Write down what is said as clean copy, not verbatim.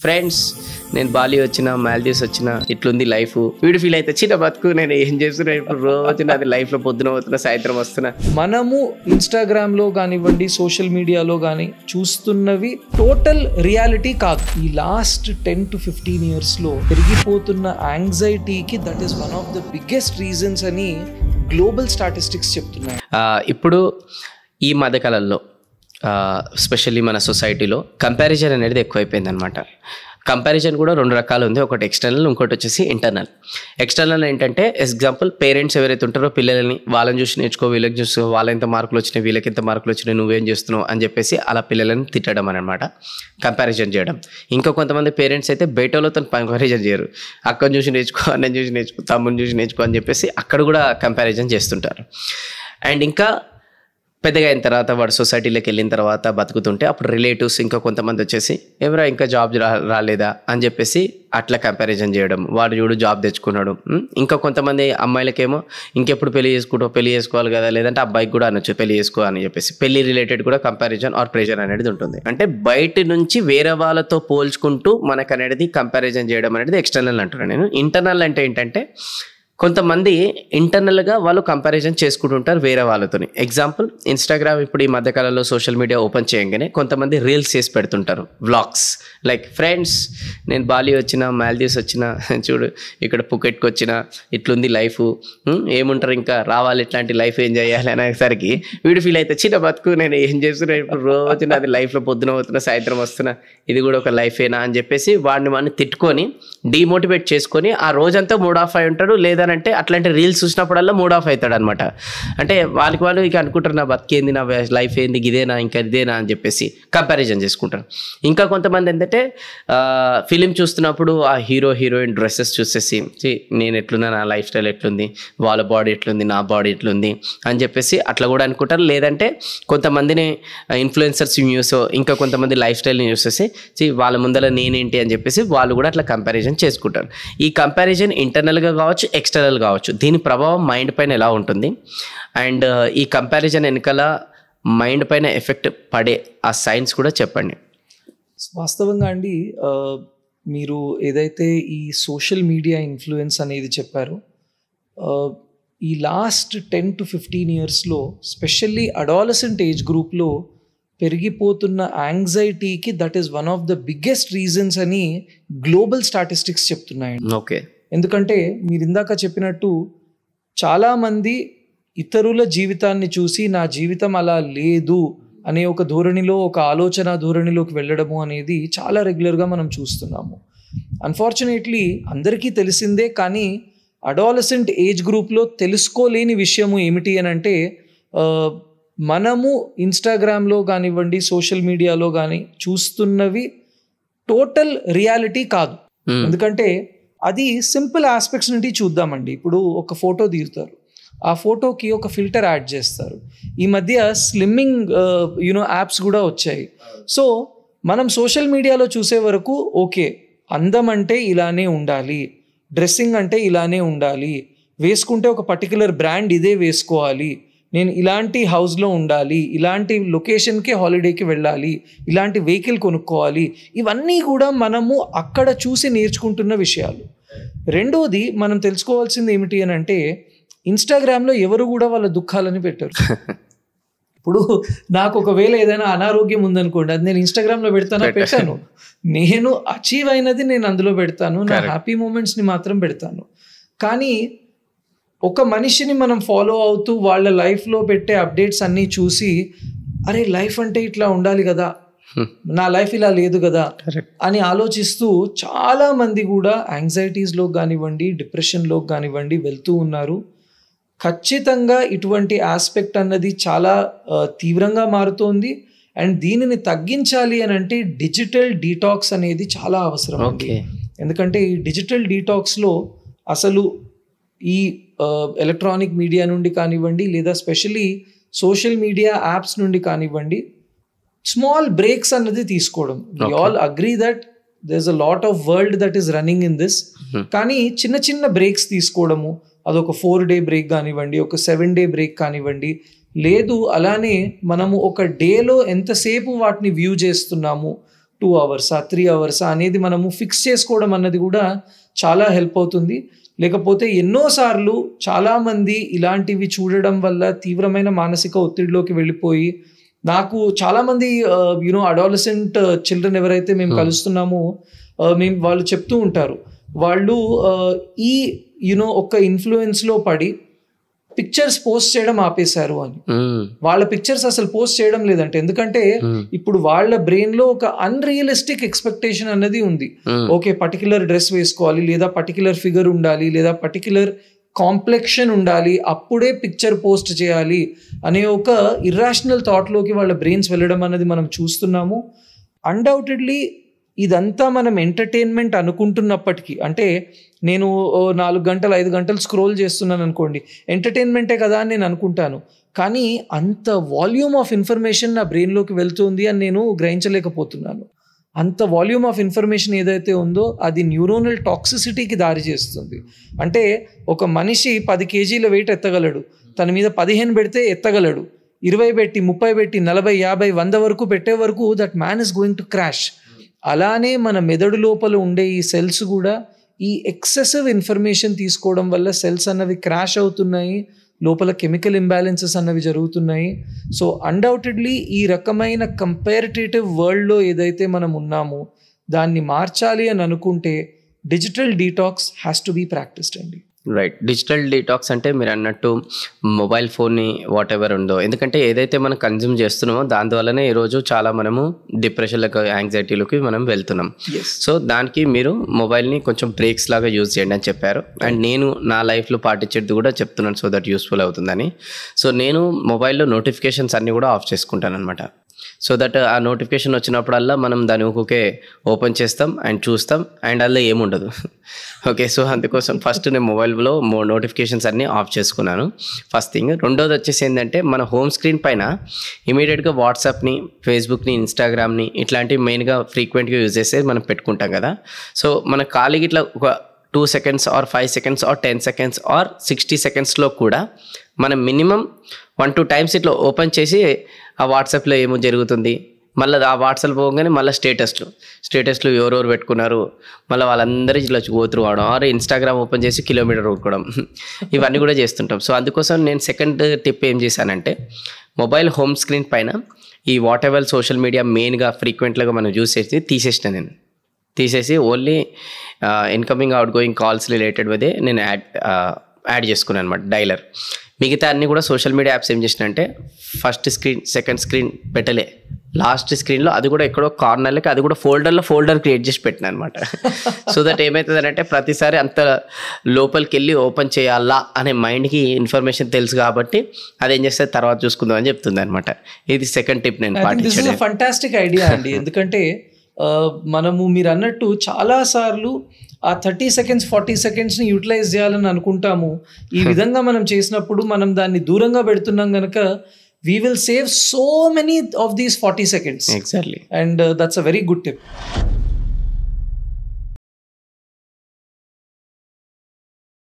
Friends, నేను Bali వచ్చిన, మాల్దీవ్స్ వచ్చిన, ఇట్లుంది లైఫ్. వీడు ఫీల్ అయితే చిన్న బతుకు, నేను ఏం చేస్తున్నా ఇప్పుడు, రోజు నాది లైఫ్లో పొద్దున పోతున్నా, సాయంత్రం వస్తున్నా. మనము ఇన్స్టాగ్రామ్లో కానివ్వండి, సోషల్ మీడియాలో కానీ చూస్తున్నవి టోటల్ రియాలిటీ కాదు. ఈ లాస్ట్ 10 to 15 yearsలో పెరిగిపోతున్న యాంగ్జైటీకి that is one of the biggest reasons అని గ్లోబల్ స్టాటిస్టిక్స్ చెప్తున్నాయి. ఇప్పుడు ఈ మధ్యకాలంలో స్పెషల్లీ మన సొసైటీలో కంపారిజన్ అనేది ఎక్కువైపోయింది అనమాట. కంపారిజన్ కూడా రెండు రకాలు ఉంది. ఒకటి ఎక్స్టర్నల్, ఇంకోటి వచ్చేసి ఇంటర్నల్. ఎక్స్టర్నల్ ఏంటంటే ఎగ్జాంపుల్, పేరెంట్స్ ఎవరైతే ఉంటారో పిల్లలని వాళ్ళని చూసి నేర్చుకో, వీళ్ళకి చూసుకో, వాళ్ళ ఎంత మార్కులు వచ్చినాయి, వీళ్ళకి ఎంత మార్కులు వచ్చినాయి, నువ్వేం చేస్తున్నావు అని చెప్పేసి అలా పిల్లలని తిట్టడం అనమాట, కంపారిజన్ చేయడం. ఇంకా కొంతమంది పేరెంట్స్ అయితే బయట వాళ్ళతో కంపారిజన్ చేయరు, అక్కని చూసి నేర్చుకో, అన్నని చూసి నేర్చుకో, తమ్ముని చూసి నేర్చుకో అని చెప్పేసి అక్కడ కూడా కంపారిజన్ చేస్తుంటారు. అండ్ ఇంకా పెద్దగా అయిన తర్వాత వాడు సొసైటీలోకి వెళ్ళిన తర్వాత బతుకుతుంటే అప్పుడు రిలేటివ్స్ ఇంకా కొంతమంది వచ్చేసి ఎవరా ఇంకా జాబ్ రాలేదా అని చెప్పేసి అట్లా కంపారిజన్ చేయడం. వాడు చూడు జాబ్ తెచ్చుకున్నాడు. ఇంకా కొంతమంది అమ్మాయిలకేమో ఇంకెప్పుడు పెళ్లి చేసుకోవాలి కదా, లేదంటే అబ్బాయికి కూడా అనొచ్చు పెళ్లి చేసుకో అని చెప్పేసి పెళ్లి రిలేటెడ్ కూడా కంపారిజన్ ఆర్ ప్రెషర్ అనేది ఉంటుంది. అంటే బయట నుంచి వేరే వాళ్ళతో పోల్చుకుంటూ మనకు అనేది కంపారిజన్ చేయడం అనేది ఎక్స్టర్నల్ అంటున్నాను నేను. ఇంటర్నల్ అంటే ఏంటంటే కొంతమంది ఇంటర్నల్గా వాళ్ళు కంపారిజన్ చేసుకుంటుంటారు వేరే వాళ్ళతోని. ఎగ్జాంపుల్, ఇన్స్టాగ్రామ్ ఇప్పుడు ఈ మధ్యకాలంలో సోషల్ మీడియా ఓపెన్ చేయగానే కొంతమంది రీల్స్ చేసి పెడుతుంటారు, వ్లాగ్స్. లైక్ ఫ్రెండ్స్, నేను బాలి వచ్చిన, మాల్దీవ్స్ వచ్చిన, చూడు ఇక్కడ పుకెట్కి వచ్చిన, ఇట్లుంది లైఫ్, ఏముంటారు ఇంకా రావాలి, ఇట్లాంటి లైఫ్ ఏం చేయాలి అనేసరికి వీడు ఫీల్ అయితే చిన్న బతుకు, నేను ఏం చేస్తున్నా ఇప్పుడు, రోజు నాది లైఫ్లో పొద్దున పోతున్నా, సాయంత్రం వస్తున్నా, ఇది కూడా ఒక లైఫేనా అని చెప్పేసి వాడిని తిట్టుకొని డీమోటివేట్ చేసుకొని ఆ రోజంతా మూడ్ ఆఫ్ అయి ఉంటాడు. లేదా అంటే అట్లాంటి రీల్స్ చూసినప్పుడల్లా మూడ్ ఆఫ్ అవుతాడు అనమాట. అంటే వాళ్ళు ఇక అనుకుంటారు, నా బతికేంది, నా లైఫ్ ఏంది, ఇదేనా ఇంకా ఇదేనా అని చెప్పేసి కంపారిజన్ చేసుకుంటారు. ఇంకా కొంతమంది ఏంటంటే ఫిలిం చూస్తున్నప్పుడు ఆ హీరోయిన్ డ్రెస్సెస్ చూసేసి నేను ఎట్లున్నా, నా లైఫ్ స్టైల్ ఎట్లుంది, వాళ్ళ బాడీ ఎట్లుంది, నా బాడీ ఎట్లుంది అని చెప్పేసి అట్లా కూడా అనుకుంటారు. లేదంటే కొంతమందిని ఇన్ఫ్లుయెన్సర్స్ యూస్, ఇంకా కొంతమంది లైఫ్ స్టైల్ని చూసేసి వాళ్ళ ముందర నేనేంటి అని చెప్పేసి వాళ్ళు కూడా అట్లా కంపారిజన్ చేసుకుంటారు. ఈ కంపారిజన్ ఇంటర్నల్గా కావచ్చు, ఎక్స్టర్నల్ కావచ్చు. దీని ప్రభావం మైండ్ పైన ఎలా ఉంటుంది, అండ్ ఈ కంపారిజన్ వెనకాల మైండ్ పైన ఎఫెక్ట్ పడే ఆ సైన్స్ కూడా చెప్పండి. వాస్తవంగా అండి, మీరు ఏదైతే ఈ సోషల్ మీడియా ఇన్ఫ్లుయెన్స్ అనేది చెప్పారో, ఈ లాస్ట్ 10 to 15 yearsలో స్పెషల్లీ అడాలసెంట్ ఏజ్ గ్రూప్లో పెరిగిపోతున్న యాంగ్జైటీకి that is one of the biggest reasons అని గ్లోబల్ స్టాటిస్టిక్స్ చెప్తున్నాయండి. ఓకే. ఎందుకంటే మీరు ఇందాక చెప్పినట్టు చాలామంది ఇతరుల జీవితాన్ని చూసి నా జీవితం అలా లేదు అనే ఒక ధోరణిలో, ఒక ఆలోచన ధోరణిలోకి వెళ్ళడము అనేది చాలా రెగ్యులర్గా మనం చూస్తున్నాము. అన్ఫార్చునేట్లీ అందరికీ తెలిసిందే, కానీ అడాలసెంట్ ఏజ్ గ్రూప్లో తెలుసుకోలేని విషయము ఏమిటి అని అంటే, మనము ఇన్స్టాగ్రామ్లో కానివ్వండి, సోషల్ మీడియాలో కానీ చూస్తున్నవి టోటల్ రియాలిటీ కాదు. ఎందుకంటే అది సింపుల్ ఆస్పెక్ట్స్ నుండి చూద్దామండి. ఇప్పుడు ఒక ఫోటో తీరుతారు, ఆ ఫోటోకి ఒక ఫిల్టర్ యాడ్ చేస్తారు. ఈ మధ్య స్లిమ్మింగ్ యాప్స్ కూడా వచ్చాయి. సో మనం సోషల్ మీడియాలో చూసే వరకు ఓకే, అందం అంటే ఇలానే ఉండాలి, డ్రెస్సింగ్ అంటే ఇలానే ఉండాలి, వేసుకుంటే ఒక పర్టికులర్ బ్రాండ్ ఇదే వేసుకోవాలి, నేను ఇలాంటి హౌస్లో ఉండాలి, ఇలాంటి లొకేషన్కి హాలిడేకి వెళ్ళాలి, ఇలాంటి వెహికల్ కొనుక్కోవాలి. ఇవన్నీ కూడా మనము అక్కడ చూసి నేర్చుకుంటున్న విషయాలు. రెండోది మనం తెలుసుకోవాల్సింది ఏమిటి అని అంటే, ఇన్స్టాగ్రామ్లో ఎవరు కూడా వాళ్ళ దుఃఖాలని పెట్టారు. ఇప్పుడు నాకు ఒకవేళ ఏదైనా అనారోగ్యం ఉందనుకోండి, అది నేను ఇన్స్టాగ్రామ్లో పెట్టాను. నేను అచీవ్ అయినది నేను అందులో పెడతాను, నా హ్యాపీ మూమెంట్స్ని మాత్రం పెడతాను. కానీ ఒక మనిషిని మనం ఫాలో అవుతూ వాళ్ళ లైఫ్లో పెట్టే అప్డేట్స్ అన్నీ చూసి, అరే లైఫ్ అంటే ఇట్లా ఉండాలి కదా, నా లైఫ్ ఇలా లేదు కదా అని ఆలోచిస్తూ చాలామంది కూడా యాంగ్జైటీస్లోకి కానివ్వండి, డిప్రెషన్లోకి కానివ్వండి వెళ్తూ ఉన్నారు. ఖచ్చితంగా ఇటువంటి ఆస్పెక్ట్ అన్నది చాలా తీవ్రంగా మారుతోంది. అండ్ దీనిని తగ్గించాలి అని అంటే డిజిటల్ డీటాక్స్ అనేది చాలా అవసరం. ఎందుకంటే ఈ డిజిటల్ డీటాక్స్లో అసలు ఈ ఎలక్ట్రానిక్ మీడియా నుండి కానివ్వండి, లేదా స్పెషల్లీ సోషల్ మీడియా యాప్స్ నుండి కానివ్వండి, స్మాల్ బ్రేక్స్ అన్నది తీసుకోవడం. We all agree that there is a lot of world that is running in this. కానీ చిన్న చిన్న బ్రేక్స్ తీసుకోవడము, అదొక 4-day బ్రేక్ కానివ్వండి, ఒక 7-day బ్రేక్ కానివ్వండి, లేదు అలానే మనము ఒక డేలో ఎంతసేపు వాటిని వ్యూ చేస్తున్నాము, 2 hours 3 hours అనేది మనము ఫిక్స్ చేసుకోవడం అన్నది కూడా చాలా హెల్ప్ అవుతుంది. లేకపోతే ఎన్నోసార్లు చాలామంది ఇలాంటివి చూడడం వల్ల తీవ్రమైన మానసిక ఒత్తిడిలోకి వెళ్ళిపోయి, నాకు చాలామంది అడాలసెంట్ చిల్డ్రన్ ఎవరైతే మేము కలుస్తున్నామో వాళ్ళు చెప్తూ ఉంటారు, వాళ్ళు ఈ ఒక ఇన్ఫ్లుయెన్స్లో పడి పిక్చర్స్ పోస్ట్ చేయడం ఆపేశారు అని. వాళ్ళ పిక్చర్స్ అసలు పోస్ట్ చేయడం లేదంటే, ఎందుకంటే ఇప్పుడు వాళ్ళ బ్రెయిన్ లో ఒక అన్రియలిస్టిక్ ఎక్స్పెక్టేషన్ అన్నది ఉంది. ఓకే, పర్టికులర్ డ్రెస్ వేసుకోవాలి, లేదా పర్టికులర్ ఫిగర్ ఉండాలి, లేదా పర్టికులర్ కాంప్లెక్షన్ ఉండాలి, అప్పుడే పిక్చర్ పోస్ట్ చేయాలి అనే ఒక ఇర్రాషనల్ థాట్ లోకి వాళ్ళ బ్రెయిన్స్ వెళ్ళడం అన్నది మనం చూస్తున్నాము. అన్డౌటెడ్లీ ఇదంతా మనం ఎంటర్టైన్మెంట్ అనుకుంటున్నప్పటికీ, అంటే నేను 4 గంటలు 5 గంటలు స్క్రోల్ చేస్తున్నాను అనుకోండి, ఎంటర్టైన్మెంటే కదా అని నేను అనుకుంటాను. కానీ అంత వాల్యూమ్ ఆఫ్ ఇన్ఫర్మేషన్ నా బ్రెయిన్లోకి వెళ్తుంది అని నేను గ్రహించలేకపోతున్నాను. అంత వాల్యూమ్ ఆఫ్ ఇన్ఫర్మేషన్ ఏదైతే ఉందో అది న్యూరోనల్ టాక్సిసిటీకి దారి చేస్తుంది. అంటే ఒక మనిషి 10 kgs వెయిట్ ఎత్తగలడు, తన మీద 15 పెడితే ఎత్తగలడు, 20 పెట్టి 30 పెట్టి 40 50 100 వరకు పెట్టే వరకు that man is going to crash. అలానే మన మెదడు లోపల ఉండే ఈ సెల్స్ కూడా ఈ ఎక్సెసివ్ ఇన్ఫర్మేషన్ తీసుకోవడం వల్ల సెల్స్ అన్నవి క్రాష్ అవుతున్నాయి, లోపల కెమికల్ ఇంబ్యాలెన్సెస్ అన్నవి జరుగుతున్నాయి. సో అన్డౌటెడ్లీ ఈ రకమైన కంపారిటేటివ్ వరల్డ్లో ఏదైతే మనం ఉన్నామో దాన్ని మార్చాలి అని అనుకుంటే digital detox has to be practised అండి. రైట్. డిజిటల్ డీటాక్స్ అంటే మీరు అన్నట్టు మొబైల్ ఫోన్ని వాట్ ఎవర్ ఉందో, ఎందుకంటే ఏదైతే మనం కన్జ్యూమ్ చేస్తున్నామో దానివల్లనే ఈరోజు చాలా మనము డిప్రెషన్లకు, యాంగ్జైటీలోకి మనం వెళ్తున్నాం. సో దానికి మీరు మొబైల్ని కొంచెం బ్రేక్స్ లాగా యూజ్ చేయండి అని చెప్పారు. అండ్ నేను నా లైఫ్లో పాటించేది కూడా చెప్తున్నాను, సో దట్ యూస్ఫుల్ అవుతుందని. సో నేను మొబైల్లో నోటిఫికేషన్స్ అన్నీ కూడా ఆఫ్ చేసుకుంటాను అనమాట. సో దట్ ఆ నోటిఫికేషన్ వచ్చినప్పుడల్లా మనం దాన్ని ఒక్కొక్కే ఓపెన్ చేస్తాం అండ్ చూస్తాం, అండ్ అందులో ఏముండదు. ఓకే, సో అందుకోసం ఫస్ట్ నేను మొబైల్లో నోటిఫికేషన్స్ అన్నీ ఆఫ్ చేసుకున్నాను, ఫస్ట్ థింగ్. రెండోది వచ్చేసి ఏంటంటే, మన హోమ్ స్క్రీన్ పైన ఇమీడియట్గా వాట్సాప్ని, ఫేస్బుక్ని, ఇన్స్టాగ్రామ్ని ఇట్లాంటివి మెయిన్గా ఫ్రీక్వెంట్గా యూజ్ చేసేది మనం పెట్టుకుంటాం కదా. సో మన ఖాళీకి ఇట్లా ఒక 2 seconds or 5 seconds or 10 seconds or 60 secondsలో కూడా మనం మినిమం 1-2 times ఇట్లా ఓపెన్ చేసి ఆ వాట్సాప్లో ఏమో జరుగుతుంది, మళ్ళీ ఆ వాట్సాప్ పోగానే మళ్ళీ స్టేటస్లు ఎవరెవరు పెట్టుకున్నారు, మళ్ళీ వాళ్ళందరూ ఇట్లా గోత్రు అవడం, ఆర్ ఇన్స్టాగ్రామ్ ఓపెన్ చేసి కిలోమీటర్ కొట్టుకోవడం, ఇవన్నీ కూడా చేస్తుంటాం. సో అందుకోసం నేను సెకండ్ టిప్ ఏం చేశానంటే, మొబైల్ హోమ్ స్క్రీన్ పైన ఈ వాట్ ఎవర్ సోషల్ మీడియా మెయిన్గా ఫ్రీక్వెంట్గా మనం యూస్ చేసి తీసేసి only incoming out going calls related అదే నేను యాడ్ చేసుకున్నాను అనమాట, డైలర్. మిగతా అన్నీ కూడా సోషల్ మీడియా యాప్స్ ఏం చేసినంటే, ఫస్ట్ స్క్రీన్, సెకండ్ స్క్రీన్ పెట్టలే, లాస్ట్ స్క్రీన్లో అది కూడా ఎక్కడో కార్నర్లకి, అది కూడా ఫోల్డర్ క్రియేట్ చేసి పెట్టినా అనమాట. సో దట్ ఏమవుతుందంటే, ప్రతిసారి అంత లోపలికి వెళ్ళి ఓపెన్ చేయాలా అనే మైండ్కి ఇన్ఫర్మేషన్ తెలుసు కాబట్టి అదేం చేస్తే తర్వాత చూసుకుందాం అని చెప్తుంది అనమాట. ఇది సెకండ్ టిప్ నేను పాటించాను. ఫంటాస్టిక్ ఐడియా అండి. ఎందుకంటే మనము మీరు అన్నట్టు చాలాసార్లు ఆ 30 seconds 40 secondsని యూటిలైజ్ చేయాలని అనుకుంటాము. ఈ విధంగా మనం చేసినప్పుడు మనం దాన్ని దూరంగా పెడుతున్నాం కనుక we will save so many of these 40 seconds. Exactly. And that's a very good tip.